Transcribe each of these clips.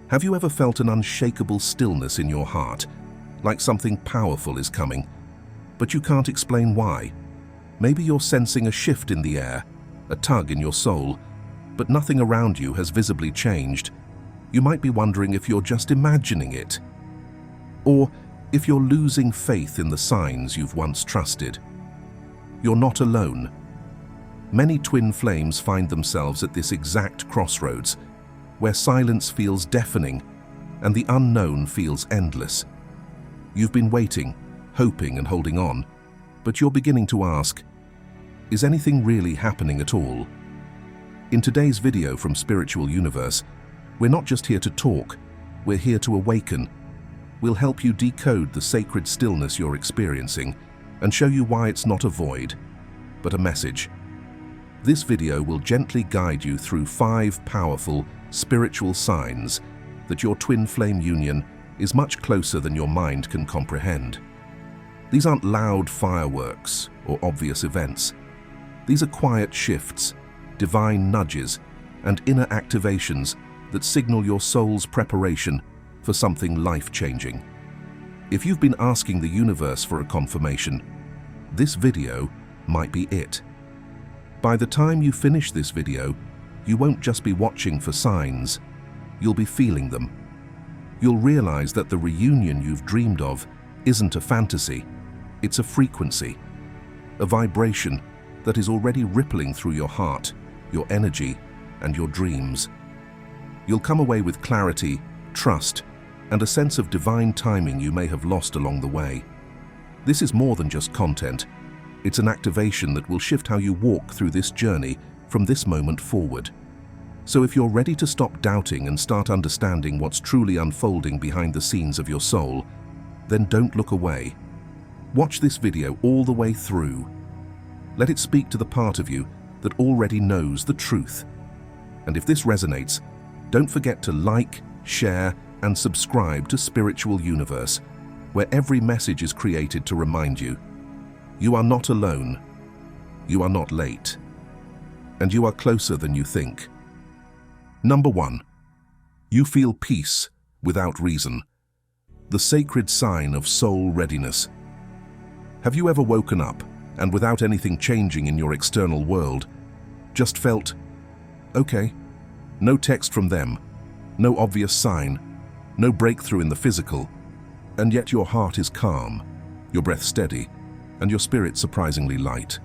Have you ever felt an unshakable stillness in your heart, like something powerful is coming, but you can't explain why? Maybe you're sensing a shift in the air, a tug in your soul, but nothing around you has visibly changed. You might be wondering if you're just imagining it, or if you're losing faith in the signs you've once trusted. You're not alone. Many twin flames find themselves at this exact crossroads, where silence feels deafening and the unknown feels endless. You've been waiting, hoping and holding on, but you're beginning to ask, is anything really happening at all? In today's video from Spiritual Universe, we're not just here to talk, we're here to awaken. We'll help you decode the sacred stillness you're experiencing and show you why it's not a void, but a message. This video will gently guide you through 5 powerful spiritual signs that your twin flame union is much closer than your mind can comprehend. These aren't loud fireworks or obvious events. These are quiet shifts, divine nudges, and inner activations that signal your soul's preparation for something life-changing. If you've been asking the universe for a confirmation, this video might be it. By the time you finish this video, you won't just be watching for signs, you'll be feeling them. You'll realize that the reunion you've dreamed of isn't a fantasy, it's a frequency, a vibration that is already rippling through your heart, your energy, and your dreams. You'll come away with clarity, trust, and a sense of divine timing you may have lost along the way. This is more than just content. It's an activation that will shift how you walk through this journey from this moment forward. So if you're ready to stop doubting and start understanding what's truly unfolding behind the scenes of your soul, then don't look away. Watch this video all the way through. Let it speak to the part of you that already knows the truth. And if this resonates, don't forget to like, share, and subscribe to Spiritual Universe, where every message is created to remind you, you are not alone, you are not late, and you are closer than you think. Number 1. You feel peace without reason. The sacred sign of soul readiness. Have you ever woken up and without anything changing in your external world, just felt, okay, no text from them, no obvious sign, no breakthrough in the physical, and yet your heart is calm, your breath steady, and your spirit surprisingly light?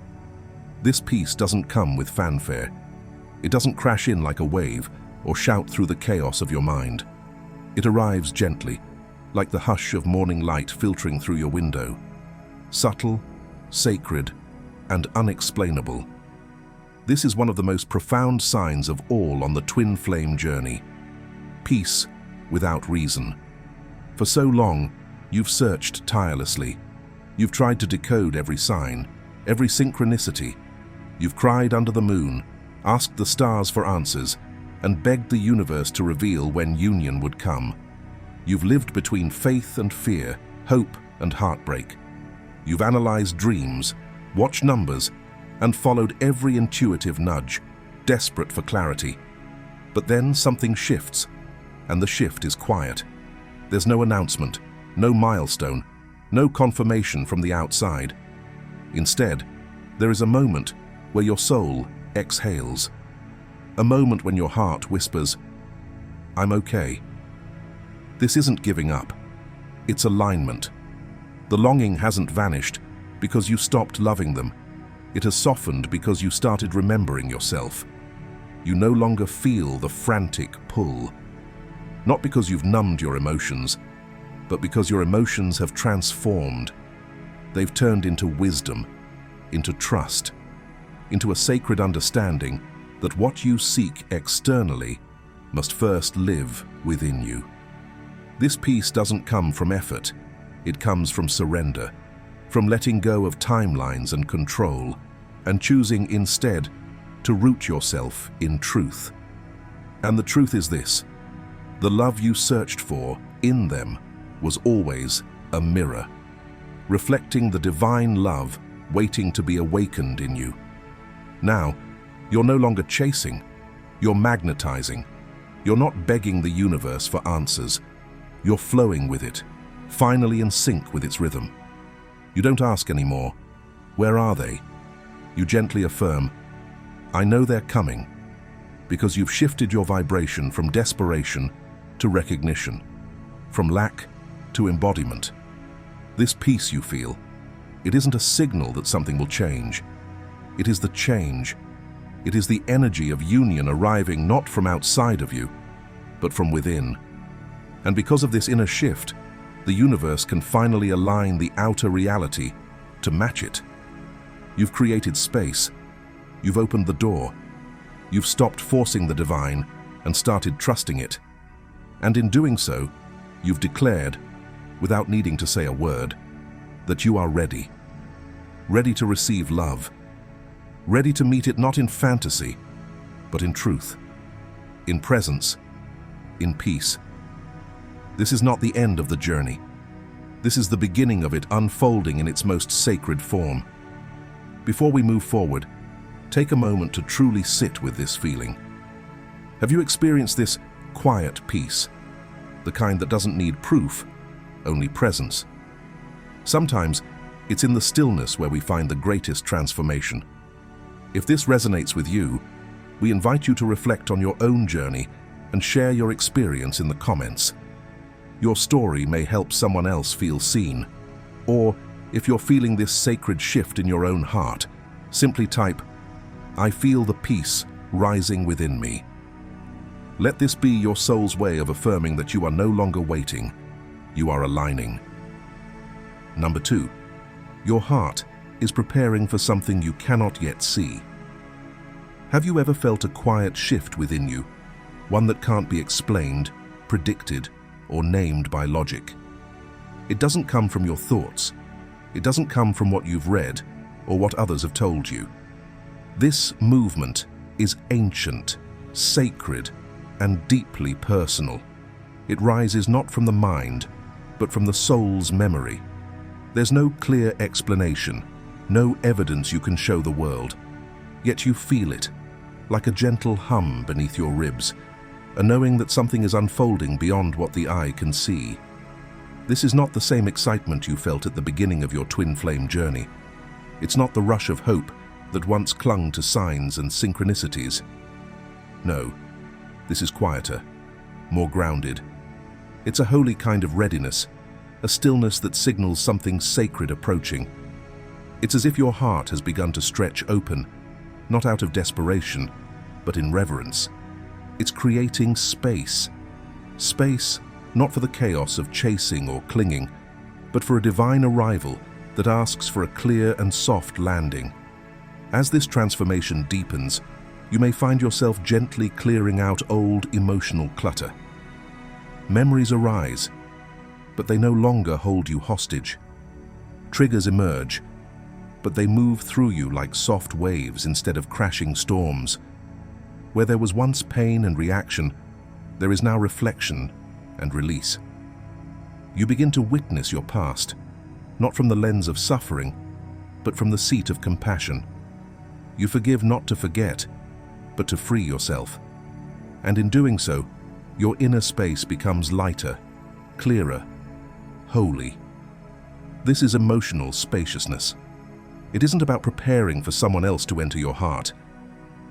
This peace doesn't come with fanfare. It doesn't crash in like a wave or shout through the chaos of your mind. It arrives gently, like the hush of morning light filtering through your window. Subtle, sacred, and unexplainable. This is one of the most profound signs of all on the twin flame journey. Peace without reason. For so long, you've searched tirelessly. You've tried to decode every sign, every synchronicity. You've cried under the moon, asked the stars for answers, and begged the universe to reveal when union would come. You've lived between faith and fear, hope and heartbreak. You've analyzed dreams, watched numbers, and followed every intuitive nudge, desperate for clarity. But then something shifts, and the shift is quiet. There's no announcement, no milestone, no confirmation from the outside. Instead, there is a moment where your soul exhales. A moment when your heart whispers, I'm okay. This isn't giving up. It's alignment. The longing hasn't vanished because you stopped loving them. It has softened because you started remembering yourself. You no longer feel the frantic pull. Not because you've numbed your emotions, but because your emotions have transformed. They've turned into wisdom, into trust, into a sacred understanding that what you seek externally must first live within you. This peace doesn't come from effort. It comes from surrender, from letting go of timelines and control, and choosing instead to root yourself in truth. And the truth is this: the love you searched for in them was always a mirror, reflecting the divine love waiting to be awakened in you. Now, you're no longer chasing, you're magnetizing. You're not begging the universe for answers. You're flowing with it, finally in sync with its rhythm. You don't ask anymore, "Where are they?" You gently affirm, "I know they're coming," because you've shifted your vibration from desperation to recognition, from lack to embodiment. This peace you feel, it isn't a signal that something will change. It is the change. It is the energy of union arriving not from outside of you, but from within. And because of this inner shift, the universe can finally align the outer reality to match it. You've created space. You've opened the door. You've stopped forcing the divine and started trusting it. And in doing so, you've declared, without needing to say a word, that you are ready. Ready to receive love. Ready to meet it not in fantasy, but in truth, in presence, in peace. This is not the end of the journey. This is the beginning of it unfolding in its most sacred form. Before we move forward, take a moment to truly sit with this feeling. Have you experienced this quiet peace? The kind that doesn't need proof, only presence. Sometimes it's in the stillness where we find the greatest transformation. If this resonates with you, we invite you to reflect on your own journey and share your experience in the comments. Your story may help someone else feel seen. Or, if you're feeling this sacred shift in your own heart, simply type, "I feel the peace rising within me." Let this be your soul's way of affirming that you are no longer waiting, you are aligning. Number 2, your heart is preparing for something you cannot yet see. Have you ever felt a quiet shift within you, one that can't be explained, predicted, or named by logic? It doesn't come from your thoughts. It doesn't come from what you've read or what others have told you. This movement is ancient, sacred, and deeply personal. It rises not from the mind, but from the soul's memory. There's no clear explanation, no evidence you can show the world, yet you feel it, like a gentle hum beneath your ribs, a knowing that something is unfolding beyond what the eye can see. This is not the same excitement you felt at the beginning of your twin flame journey. It's not the rush of hope that once clung to signs and synchronicities. No, this is quieter, more grounded. It's a holy kind of readiness, a stillness that signals something sacred approaching. It's as if your heart has begun to stretch open, not out of desperation, but in reverence. It's creating space. Space not for the chaos of chasing or clinging, but for a divine arrival that asks for a clear and soft landing. As this transformation deepens, you may find yourself gently clearing out old emotional clutter. Memories arise, but they no longer hold you hostage. Triggers emerge, but they move through you like soft waves instead of crashing storms. Where there was once pain and reaction, there is now reflection and release. You begin to witness your past, not from the lens of suffering, but from the seat of compassion. You forgive not to forget, but to free yourself. And in doing so, your inner space becomes lighter, clearer, holy. This is emotional spaciousness. It isn't about preparing for someone else to enter your heart.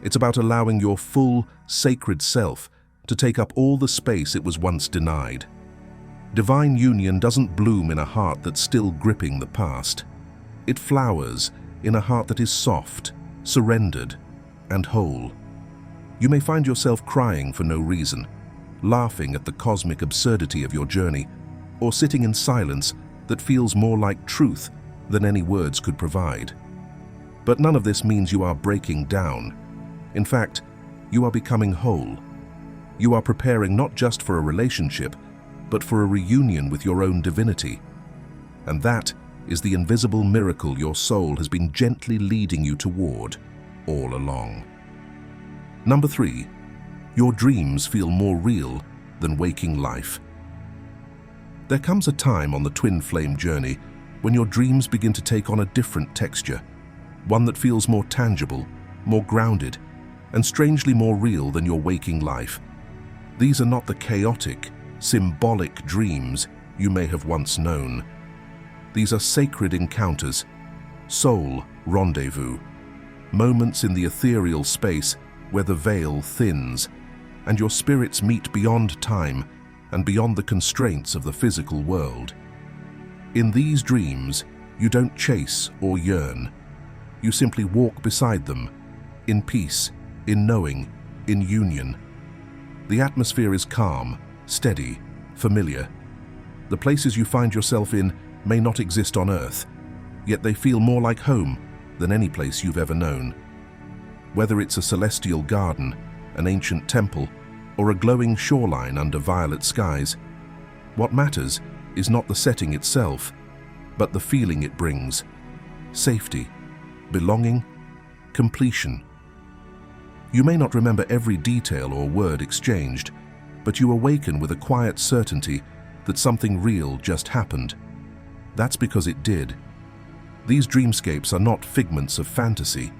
It's about allowing your full, sacred self to take up all the space it was once denied. Divine union doesn't bloom in a heart that's still gripping the past. It flowers in a heart that is soft, surrendered, and whole. You may find yourself crying for no reason, laughing at the cosmic absurdity of your journey, or sitting in silence that feels more like truth than any words could provide. But none of this means you are breaking down. In fact, you are becoming whole. You are preparing not just for a relationship, but for a reunion with your own divinity. And that is the invisible miracle your soul has been gently leading you toward all along. Number 3, your dreams feel more real than waking life. There comes a time on the twin flame journey when your dreams begin to take on a different texture, one that feels more tangible, more grounded, and strangely more real than your waking life. These are not the chaotic, symbolic dreams you may have once known. These are sacred encounters, soul rendezvous, moments in the ethereal space where the veil thins and your spirits meet beyond time and beyond the constraints of the physical world. In these dreams, you don't chase or yearn. You simply walk beside them, in peace, in knowing, in union. The atmosphere is calm, steady, familiar. The places you find yourself in may not exist on Earth, yet they feel more like home than any place you've ever known. Whether it's a celestial garden, an ancient temple, or a glowing shoreline under violet skies, what matters is not the setting itself, but the feeling it brings: safety, belonging, completion. You may not remember every detail or word exchanged, but you awaken with a quiet certainty that something real just happened. That's because it did. These dreamscapes are not figments of fantasy.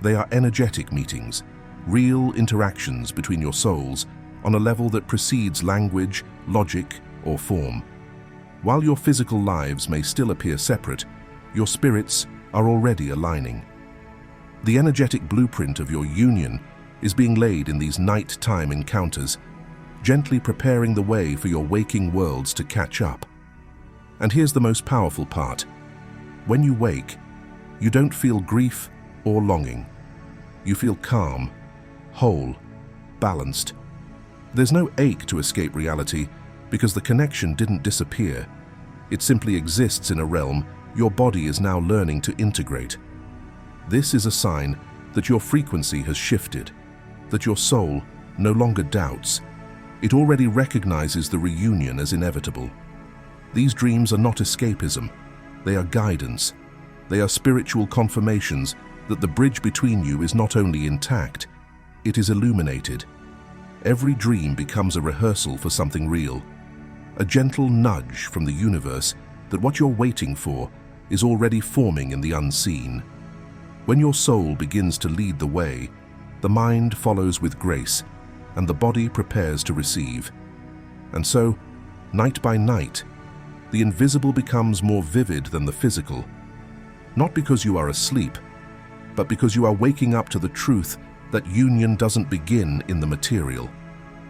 They are energetic meetings, real interactions between your souls on a level that precedes language, logic, or form. While your physical lives may still appear separate, your spirits are already aligning. The energetic blueprint of your union is being laid in these nighttime encounters, gently preparing the way for your waking worlds to catch up. And here's the most powerful part. When you wake, you don't feel grief or longing. You feel calm, whole, balanced. There's no ache to escape reality because the connection didn't disappear. It simply exists in a realm your body is now learning to integrate. This is a sign that your frequency has shifted, that your soul no longer doubts. It already recognizes the reunion as inevitable. These dreams are not escapism. They are guidance. They are spiritual confirmations that the bridge between you is not only intact, it is illuminated. Every dream becomes a rehearsal for something real, a gentle nudge from the universe that what you're waiting for is already forming in the unseen. When your soul begins to lead the way, the mind follows with grace, and the body prepares to receive. And so, night by night, the invisible becomes more vivid than the physical, not because you are asleep, but because you are waking up to the truth that union doesn't begin in the material.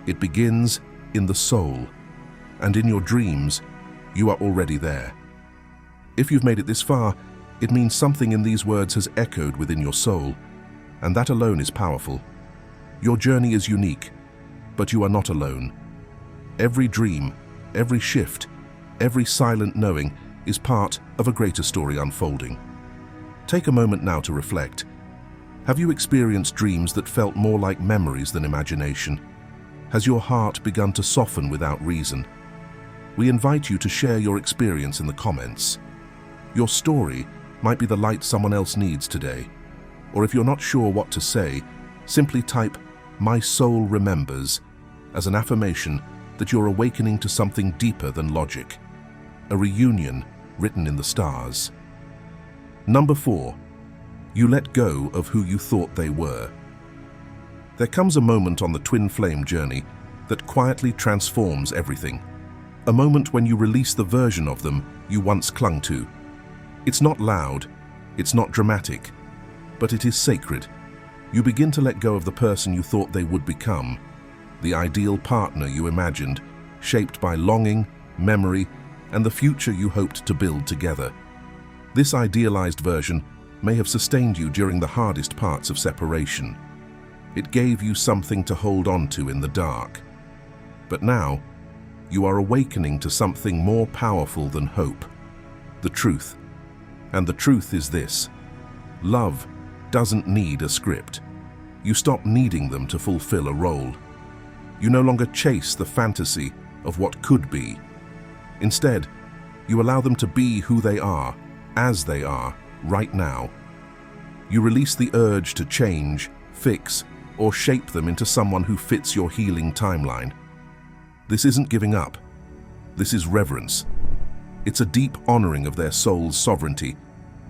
It begins in the soul, and in your dreams, you are already there. If you've made it this far, it means something in these words has echoed within your soul, and that alone is powerful. Your journey is unique, but you are not alone. Every dream, every shift, every silent knowing is part of a greater story unfolding. Take a moment now to reflect. Have you experienced dreams that felt more like memories than imagination? Has your heart begun to soften without reason? We invite you to share your experience in the comments. Your story might be the light someone else needs today. Or if you're not sure what to say, simply type "My soul remembers" as an affirmation that you're awakening to something deeper than logic. A reunion written in the stars. Number 4. You let go of who you thought they were. There comes a moment on the twin flame journey that quietly transforms everything. A moment when you release the version of them you once clung to. It's not loud, it's not dramatic, but it is sacred. You begin to let go of the person you thought they would become, the ideal partner you imagined, shaped by longing, memory, and the future you hoped to build together. This idealized version may have sustained you during the hardest parts of separation. It gave you something to hold on to in the dark. But now, you are awakening to something more powerful than hope: the truth. And the truth is this: love doesn't need a script. You stop needing them to fulfill a role. You no longer chase the fantasy of what could be. Instead, you allow them to be who they are, as they are, right now. You release the urge to change, fix, or shape them into someone who fits your healing timeline. This isn't giving up. This is reverence. It's a deep honoring of their soul's sovereignty,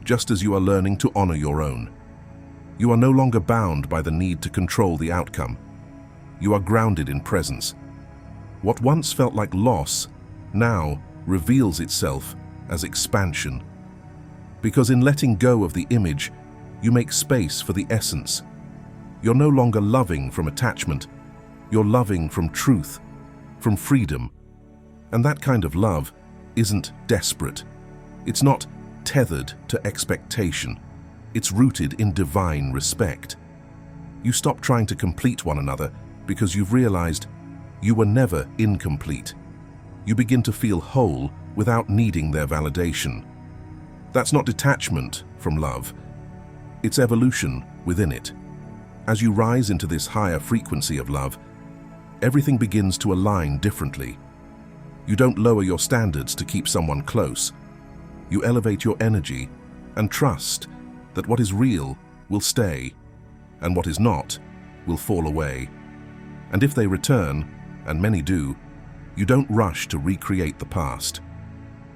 just as you are learning to honor your own. You are no longer bound by the need to control the outcome. You are grounded in presence, What once felt like loss now reveals itself as expansion. Because in letting go of the image, you make space for the essence. You're no longer loving from attachment. You're loving from truth, from freedom. And that kind of love isn't desperate. It's not tethered to expectation. It's rooted in divine respect. You stop trying to complete one another because you've realized you were never incomplete. You begin to feel whole without needing their validation. That's not detachment from love. It's evolution within it. As you rise into this higher frequency of love, everything begins to align differently. You don't lower your standards to keep someone close. You elevate your energy and trust that what is real will stay, and what is not will fall away. And if they return, and many do, you don't rush to recreate the past.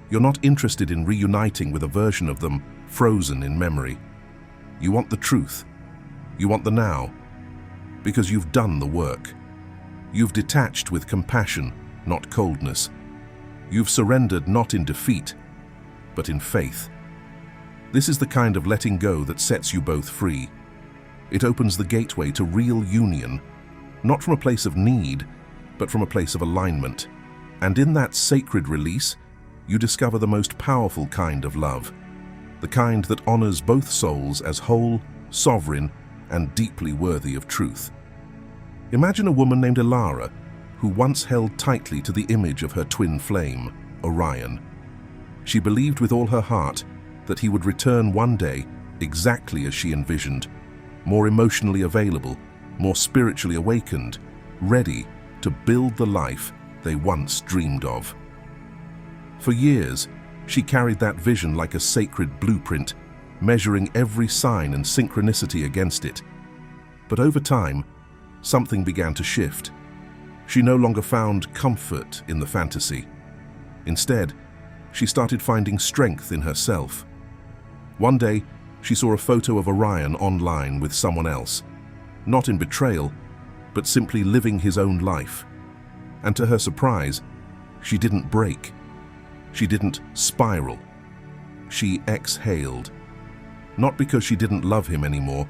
You're not interested in reuniting with a version of them frozen in memory. You want the truth. You want the now, because you've done the work. You've detached with compassion, not coldness. You've surrendered not in defeat, but in faith. This is the kind of letting go that sets you both free. It opens the gateway to real union, not from a place of need, but from a place of alignment. And in that sacred release, you discover the most powerful kind of love, the kind that honors both souls as whole, sovereign, and deeply worthy of truth. Imagine a woman named Elara, who once held tightly to the image of her twin flame, Orion. She believed with all her heart that he would return one day exactly as she envisioned, more emotionally available, more spiritually awakened, ready to build the life they once dreamed of. For years, she carried that vision like a sacred blueprint, measuring every sign and synchronicity against it. But over time, something began to shift. She no longer found comfort in the fantasy. Instead, she started finding strength in herself. One day, she saw a photo of Orion online with someone else, not in betrayal, but simply living his own life. And to her surprise, she didn't break. She didn't spiral. She exhaled. Not because she didn't love him anymore,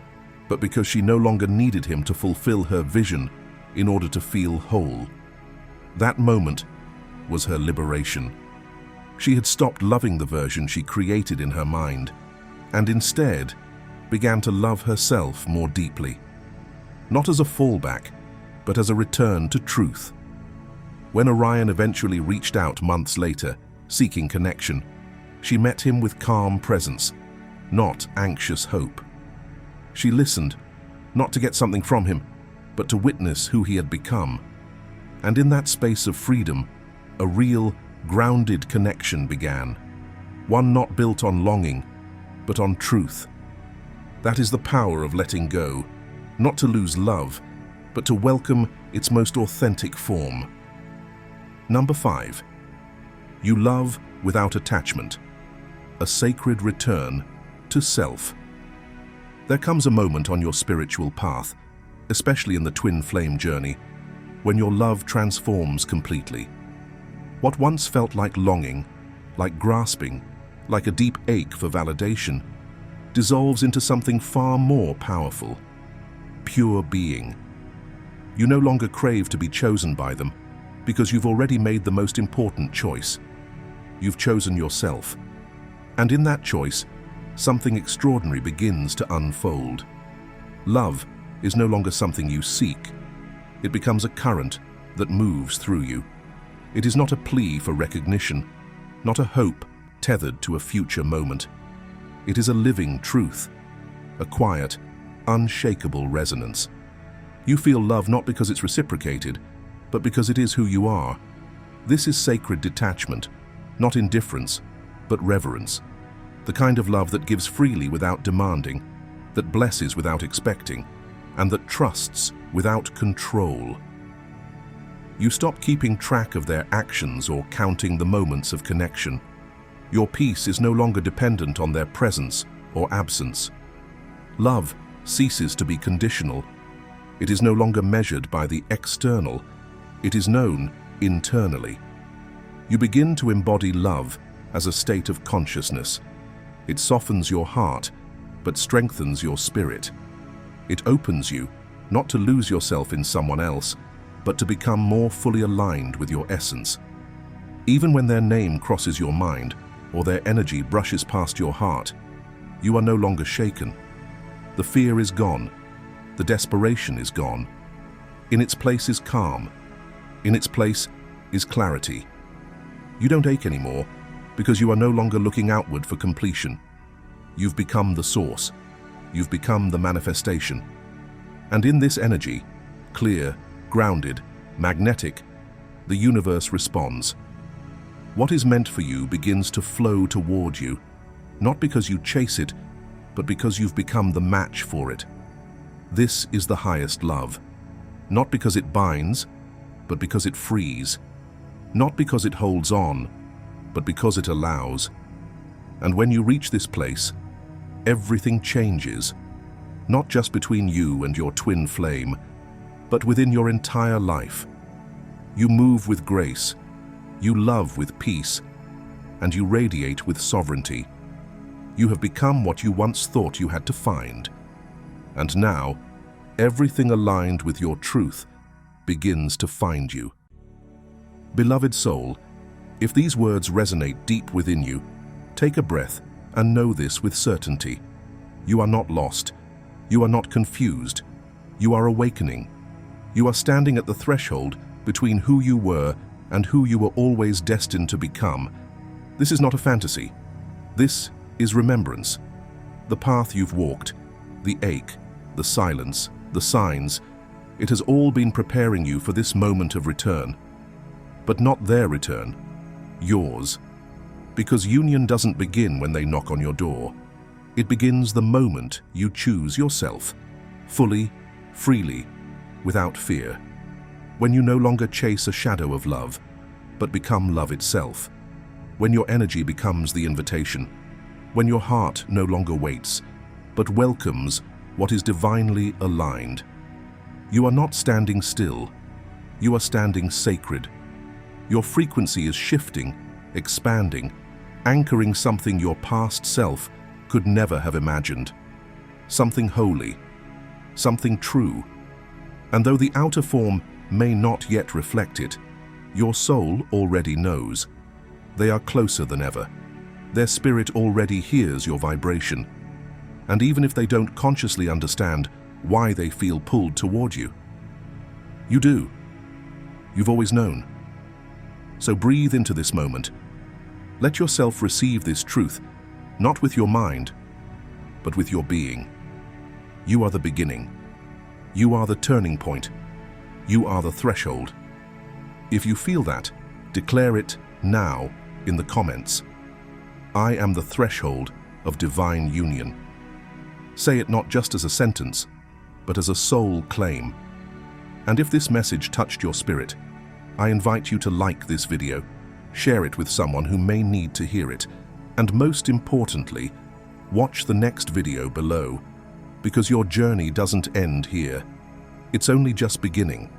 but because she no longer needed him to fulfill her vision in order to feel whole. That moment was her liberation. She had stopped loving the version she created in her mind, and instead began to love herself more deeply. Not as a fallback, but as a return to truth. When Orion eventually reached out months later, seeking connection, she met him with calm presence, not anxious hope. She listened, not to get something from him, but to witness who he had become. And in that space of freedom, a real, grounded connection began. One not built on longing, but on truth. That is the power of letting go, not to lose love, but to welcome its most authentic form. Number 5. You love without attachment, a sacred return to self. There comes a moment on your spiritual path, especially in the twin flame journey, when your love transforms completely. What once felt like longing, like grasping, like a deep ache for validation, dissolves into something far more powerful: pure being. You no longer crave to be chosen by them, because you've already made the most important choice. You've chosen yourself. And in that choice, something extraordinary begins to unfold. Love is no longer something you seek. It becomes a current that moves through you. It is not a plea for recognition, not a hope tethered to a future moment. It is a living truth, a quiet, unshakable resonance. You feel love not because it's reciprocated, but because it is who you are. This is sacred detachment, not indifference, but reverence. The kind of love that gives freely without demanding, that blesses without expecting, and that trusts without control. You stop keeping track of their actions or counting the moments of connection. Your peace is no longer dependent on their presence or absence. Love ceases to be conditional. It is no longer measured by the external. It is known internally. You begin to embody love as a state of consciousness. It softens your heart, but strengthens your spirit. It opens you, not to lose yourself in someone else, but to become more fully aligned with your essence. Even when their name crosses your mind, or their energy brushes past your heart, you are no longer shaken. The fear is gone. The desperation is gone. In its place is calm. In its place is clarity. You don't ache anymore because you are no longer looking outward for completion. You've become the source. You've become the manifestation. And in this energy, clear, grounded, magnetic, the universe responds. What is meant for you begins to flow toward you, not because you chase it, but because you've become the match for it. This is the highest love, not because it binds, but because it frees, not because it holds on, but because it allows. And when you reach this place, everything changes, not just between you and your twin flame, but within your entire life. You move with grace, you love with peace, and you radiate with sovereignty. You have become what you once thought you had to find. And now, everything aligned with your truth begins to find you. Beloved soul, if these words resonate deep within you, take a breath and know this with certainty. You are not lost. You are not confused. You are awakening. You are standing at the threshold between who you were and who you were always destined to become. This is not a fantasy. This is remembrance. The path you've walked, the ache, the silence, the signs, it has all been preparing you for this moment of return. But not their return, yours. Because union doesn't begin when they knock on your door. It begins the moment you choose yourself, fully, freely, without fear. When you no longer chase a shadow of love, but become love itself. When your energy becomes the invitation. When your heart no longer waits, but welcomes what is divinely aligned. You are not standing still. You are standing sacred. Your frequency is shifting, expanding, anchoring something your past self could never have imagined. Something holy, something true. And though the outer form may not yet reflect it, your soul already knows. They are closer than ever. Their spirit already hears your vibration. And even if they don't consciously understand why they feel pulled toward you, you do. You've always known. So breathe into this moment. Let yourself receive this truth, not with your mind, but with your being. You are the beginning. You are the turning point. You are the threshold. If you feel that, declare it now in the comments. I am the threshold of divine union. Say it not just as a sentence, but as a soul claim. And if this message touched your spirit, I invite you to like this video, share it with someone who may need to hear it, and most importantly, watch the next video below, because your journey doesn't end here. It's only just beginning.